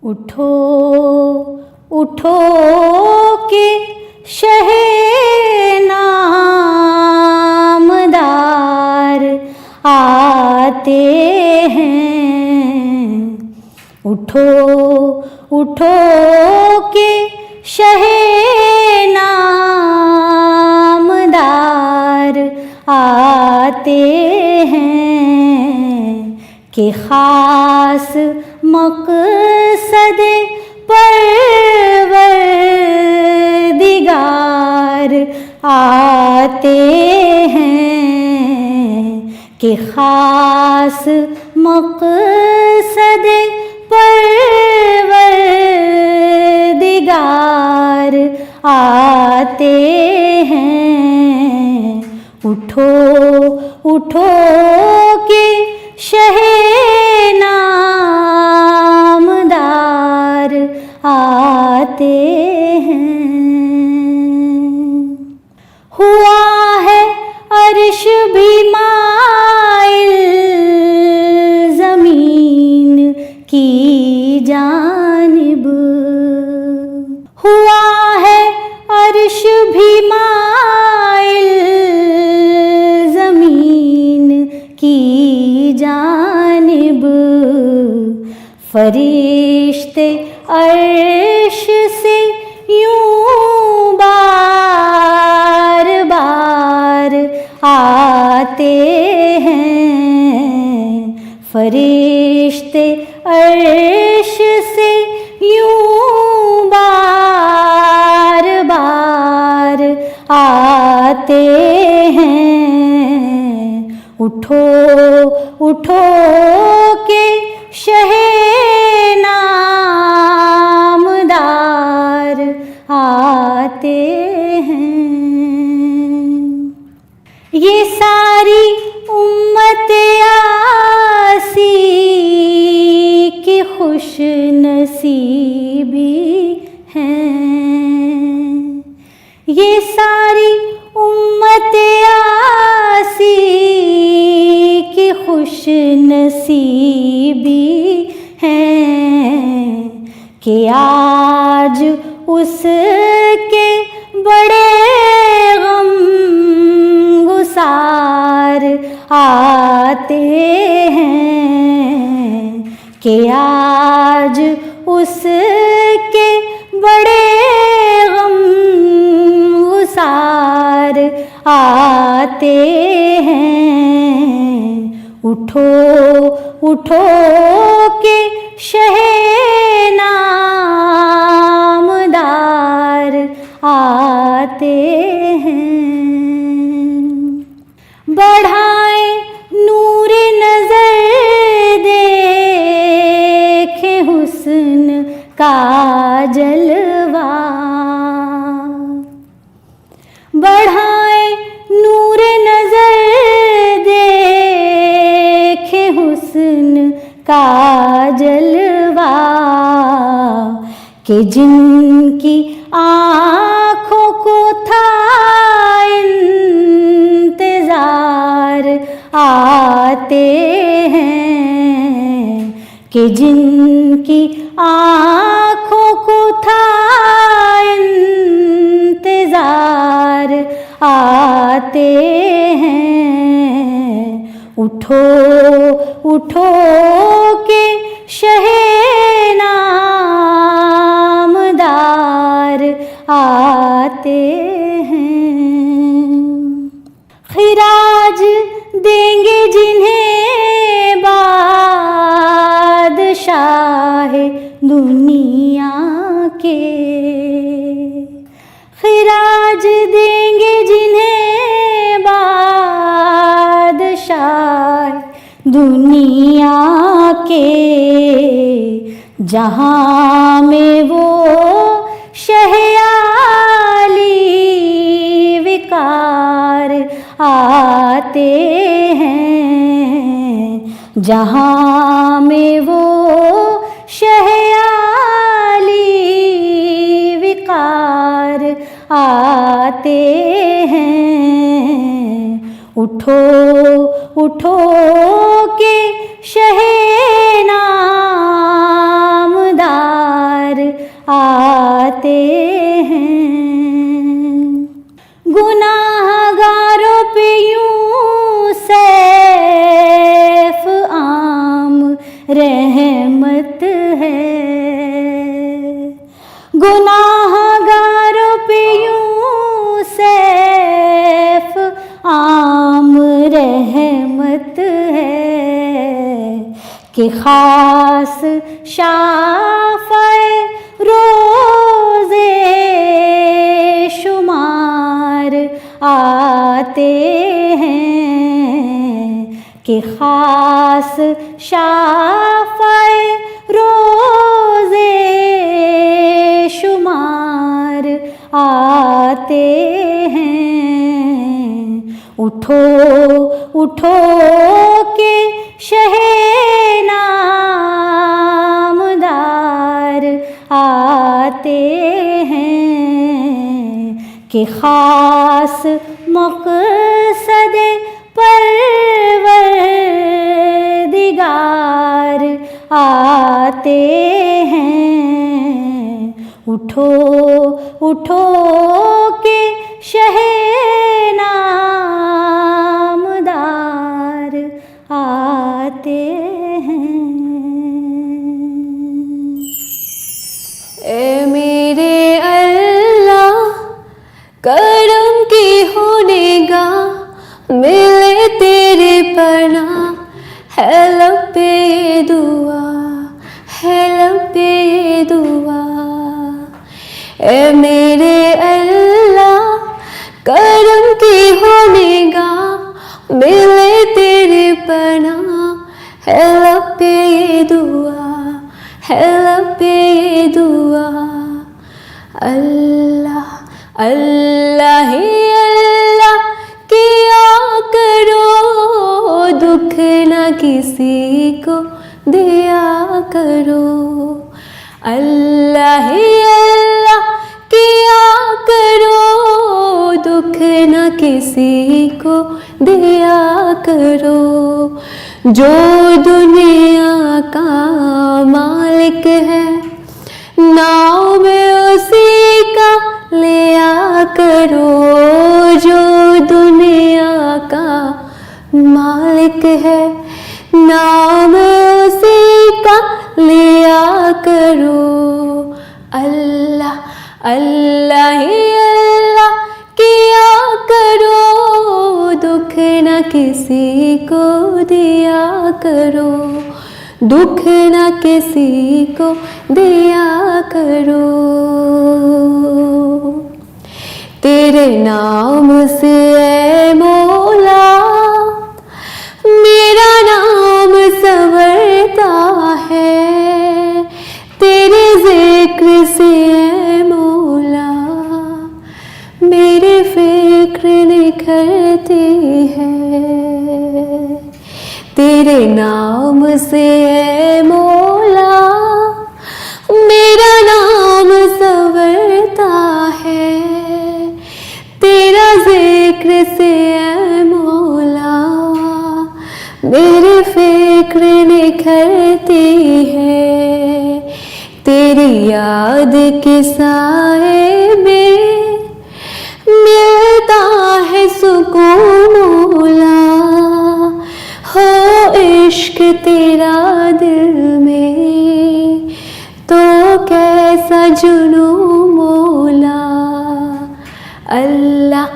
उठो उठो के शहे नामदार आते हैं। उठो उठो के शहे नामदार आते हैं कि खास मकसद परवरदिगार आते हैं कि खास मकसद परवरदिगार आते हैं। उठो उठो के शहे नामदार आते हैं। हुआ है अर्श भी माइल ज़मीन की जानिब। हुआ है अर्श भी माइल ज़मीन की जानिब। फरिश्ते अर्श से यूं बार बार आते हैं। फरिश्ते अर्श से यूं बार बार आते हैं। उठो उठो के शहे नामदार आते हैं। ये सारी उम्मत आसी की खुश नसीबी हैं। ये सारी उम्मत आसी की खुश नसीबी हैं कि आज उसके बड़े गम गुसार आते हैं। कि आज उसके बड़े गम गुसार आते हैं। उठो उठो के शहे नामदार आते हैं। बढ़ाए नूर नजर देखे हुस्न का जलवा। बढ़ाए नूर नजर देखे हुस्न का जलवा कि जिनकी आँखों को था इंतजार आते हैं। कि जिनकी आँखों को था इंतजार आते हैं। उठो उठो के शहे नामदार आते हैं। खिराज देंगे जिन्हें बादशाह दुनिया के। खिराज देंगे जिन्हें बादशाह दुनिया के। जहाँ में वो शहयाली विकार आते हैं। जहाँ में वो शहयाली विकार आते हैं। उठो उठो के शहे नामदार आते हैं। गुनाहगारों पे यूं सैफ आम रहमत है, गुनाहगारों पे यूं सैफ आम रहमत है कि खास शाफ़े रोज़े शुमार आते हैं, कि खास शाफ़े रोज़े शुमार आते हैं। उठो उठो के शहे नामदार आते हैं, कि खास मक़सद परवरदिगार आते हैं। उठो उठो के शहे नामदार आते हैं। ए मेरे अल्लाह करम की हो निगाह, मिले तेरे पनाह, है लब पे ये दुआ, है लब पे ये दुआ। ए मेरे अल्लाह करम की हो निगाह, मिले तेरे पनाह, है लब पे ये दुआ, है लब पे ये दुआ। अल्लाह अल्लाह ही अल्लाह किया करो, दुख न किसी को दिया करो। अल्लाह ही अल्लाह किया करो, दुख न किसी को दिया करो। जो दुनिया का मालिक है, नाव में उसी का लिया करो। जो दुनिया का मालिक है, नाव में उसी का लिया करो। अल्लाह अल्लाह ही अल्लाह किया करो, दुख न किसी को दिया करो, दुख न किसी को दिया करो। तेरे नाम से ऐ मौला मेरा नाम संवरता है, तेरे जिक्र से ऐ मौला मेरी फिक्र निखरती है। तेरे नाम से ऐ मौला मेरा नाम संवरता है, तेरा जिक्र से ऐ मौला मेरी फिक्र निखरती है। तेरी याद के साए में मिलता है सुकून मौला, हो इश्क तेरा दिल में तो कैसा जुनून मौला। अल्लाह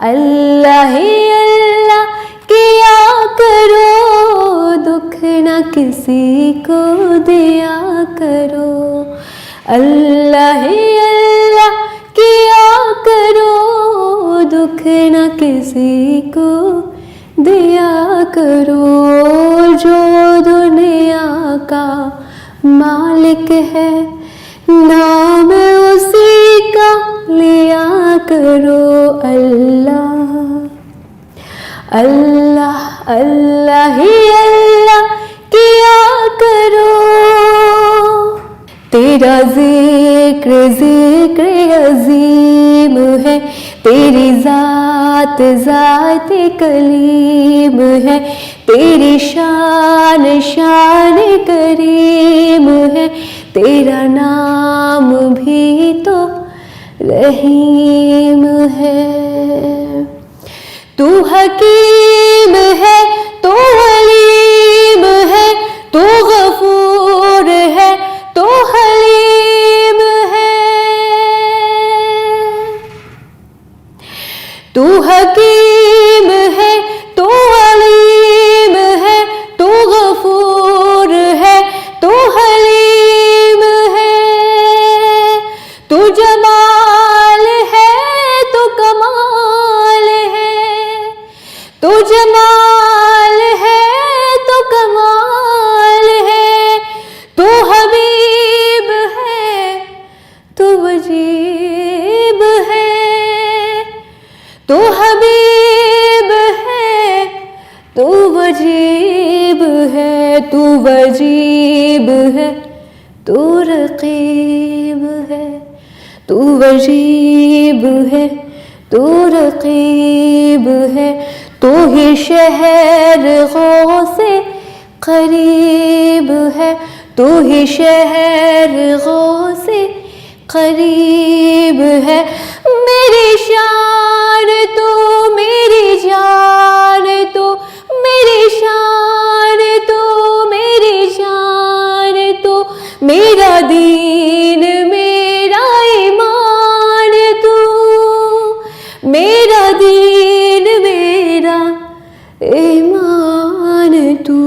अल्लाह ही अल्लाह किया करो, दुख न किसी को दिया करो। अल्लाह ही अल्लाह किया करो, दुख न किसी को दिया करो। जो दुनिया का मालिक है, नाम उसी का लिया करो। अल्लाह अल्लाह अल्लाह ही अल्लाह किया करो। तेरा जिक्र जिक्र अजीम है, तेरी ज़ात ज़ात कलीम है, तेरी शान शान करीम है, तेरा नाम भी तो रहीम है। तू हकीम है, तू अलीम है, तू गफूर है, तू हलीम है। तू हकीम है, तू अलीम है, तू गफूर है, तू हलीम है। तू जमाल है, तू कमाल है, तू जमाल है, तू कमाल है। तू हबीब है, तू वजीब है, तू हबीब है, तू वजीब है, तू वजीब है, तू रकीब है, तू वजीब है, तू रकीब है। तू ही शहर गौसे करीब है, तू ही शहर गौसे करीब है। मेरी शान तू, मेरी जान तू, मेरी शान तू, मेरी जान तू, मेरा दीन मेरा ईमान तू, मेरा दीन मेरा ईमान तू,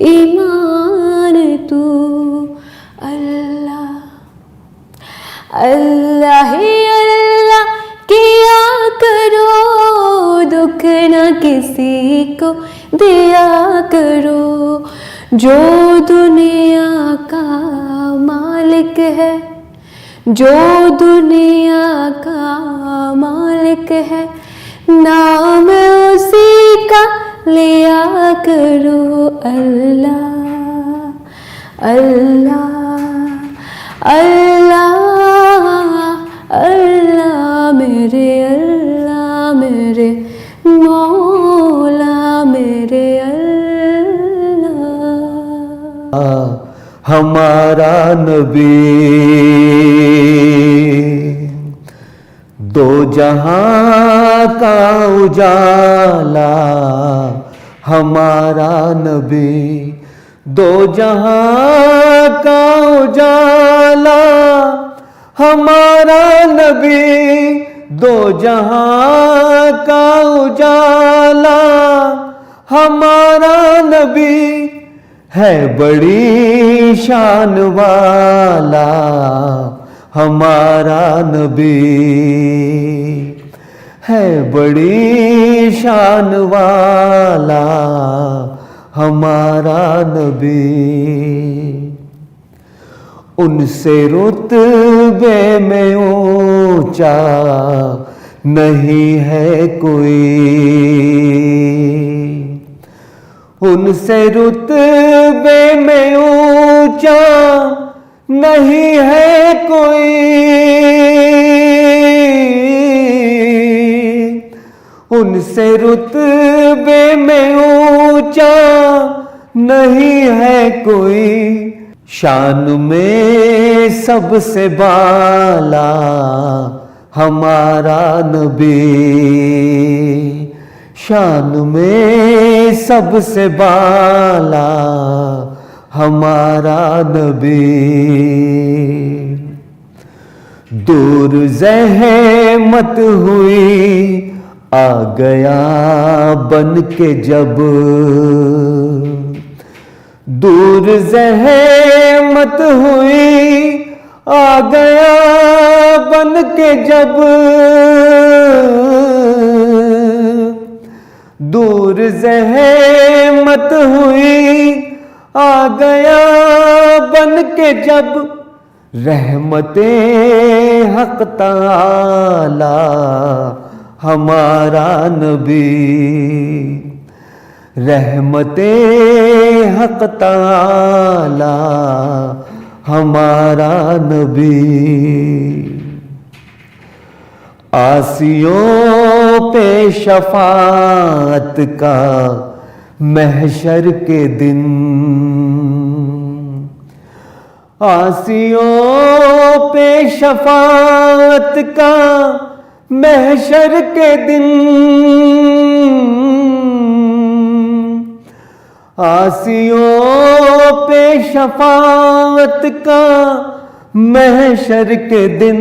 ईमान तू। अल्लाह अल्लाह ही अल्लाह किया करो, दुख न किसी को दिया करो। जो दुनिया का मालिक है, जो दुनिया का मालिक है, नाम उसी का लिया करो। अल्लाह अल्लाह अल्लाह अल्लाह मेरे मौला मेरे अल्लाह। हमारा नबी दो जहां का उजाला, हमारा नबी दो जहां का उजाला, हमारा नबी दो जहां का उजाला, हमारा नबी है बड़ी शान वाला, हमारा नबी है बड़ी शान वाला, हमारा नबी। उनसे रुतबे में ऊंचा नहीं है कोई, उनसे रुतबे में ऊंचा नहीं है कोई, उनसे रुतबे में ऊंचा नहीं है कोई। शान में सबसे बाला हमारा नबी, शान में सबसे बाला हमारा नबी। दूर ज़हमत हुई आ गया बन के जब, दूर ज़हमत हुई आ गया बन के जब, दूर ज़हमत हुई आ गया बन के जब। रहमते हक ताला हमारा नबी, रहमते हक ताला हमारा नबी। आसियों पे शफाअत का महशर के दिन, आसियों पे शफाअत का महशर के दिन, आसियों पे शफाअत का महशर के दिन,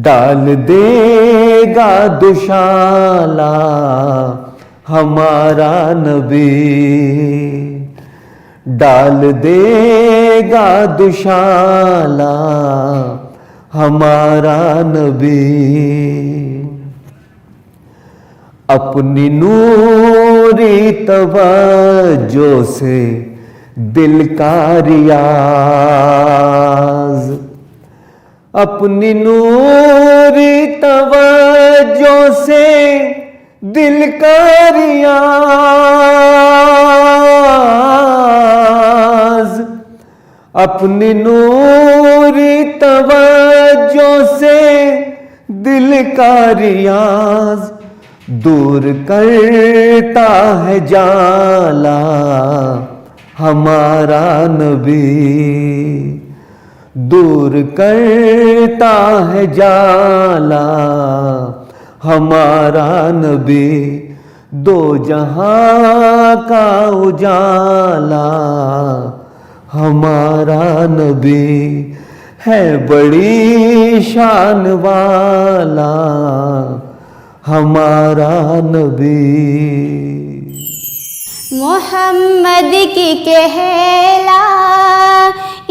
डाल देगा दुशाला हमारा नबी, डाल देगा दुशाला हमारा नबी। अपनी नूरी तवज्जो से दिल का रियाज, अपनी नूरी तवज्जो से दिल का रियाज, अपनी नूरी तवज्जो से दिल का रियाज, दूर करता है जाला हमारा नबी, दूर करता है जाला हमारा नबी। दो जहां का उजाला हमारा नबी, है बड़ी शान वाला हमारा नबी। मोहम्मद की कहला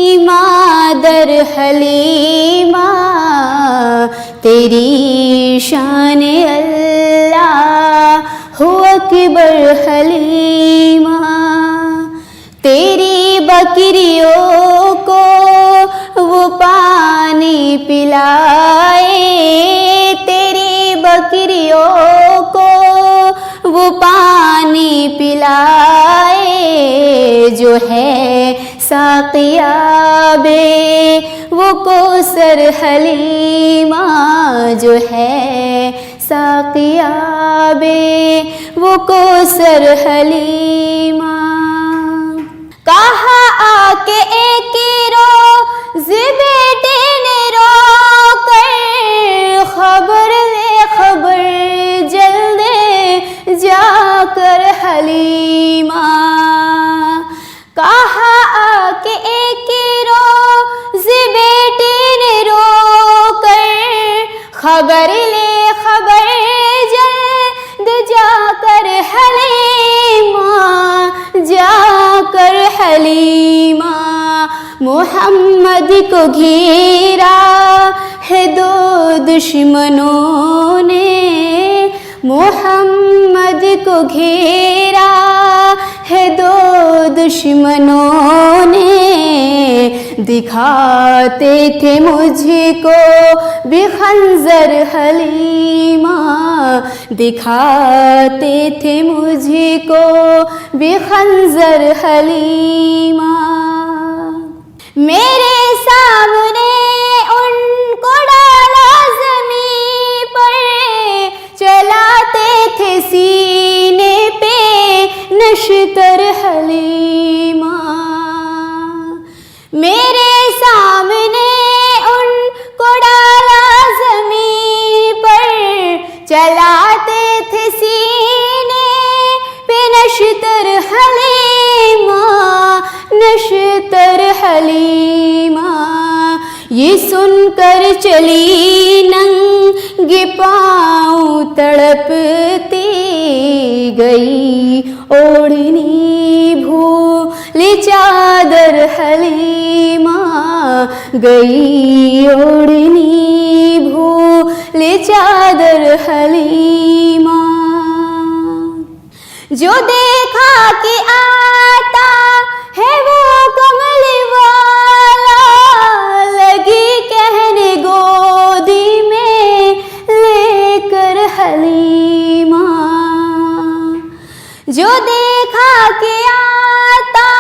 इमादर हलीमा, तेरी शान अल्लाह हु अकबर हलीमा। तेरी बकरियों को वो पानी पिलाए, तेरी बकरियों को वो पानी पिलाए, जो है साक़ियाबे वो कोसर हलीमा, जो है साक़ियाबे वो कोसर हलीमा। कहा आके एक रोज़ बेटे ने रो कर, खबर ले खबर जल्दी जाकर हलीमा। कहा आके एक रोज़ बेटे ने रो कर, खबर ले खबर जल्द जाकर हलीमा, जाकर हलीमा। मोहम्मद को घेरा है दो दुश्मनों ने, मोहम्मद को घेरा है दो दुश्मनों ने। दिखाते थे मुझको भी खंजर हलीमा, दिखाते थे मुझको भी खंजर हलीमा। मेरे सामने उनको डाला ज़मीन पर, चलाते थे सीने पे नश्तर हलीमा। मेरे सामने उनको डाला ज़मीन पर, चलाते थे सीने पे नश्तर हलीमा, नश्तर हलीमा। ये सुनकर चली नंगे पाँव तड़पती गई, ओढ़नी भूल चादर हलीमा, गई ओढ़नी भूल चादर हलीमा। जो देखा कि आता है वो कमली वाला, लगी कहने गोदी में लेकर हलीमा। जो देखा कि आता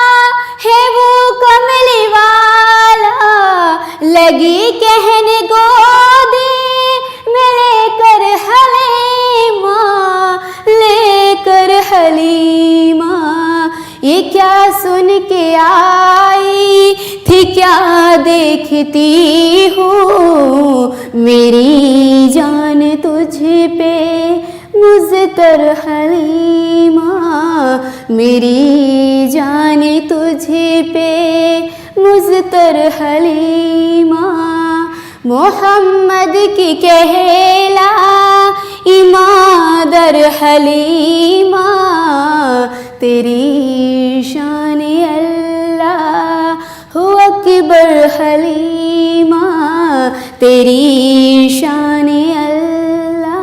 है वो कमली वाला, लगी कहने गोदी में लेकर हलीमा, लेकर हलीमा। ये क्या सुन के आई थी क्या देखती हूँ, मेरी जान तुझ पे मुज़्तर हलीमा, मेरी जान तुझ पे मुज़्तर हलीमा। मोहम्मद की कहला इमादर हलीमा, तेरी शान अल्लाह हु अकबर हलीमा, तेरी शान अल्लाह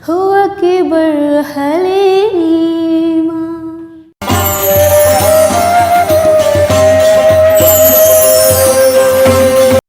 हु अकबर हलीमा।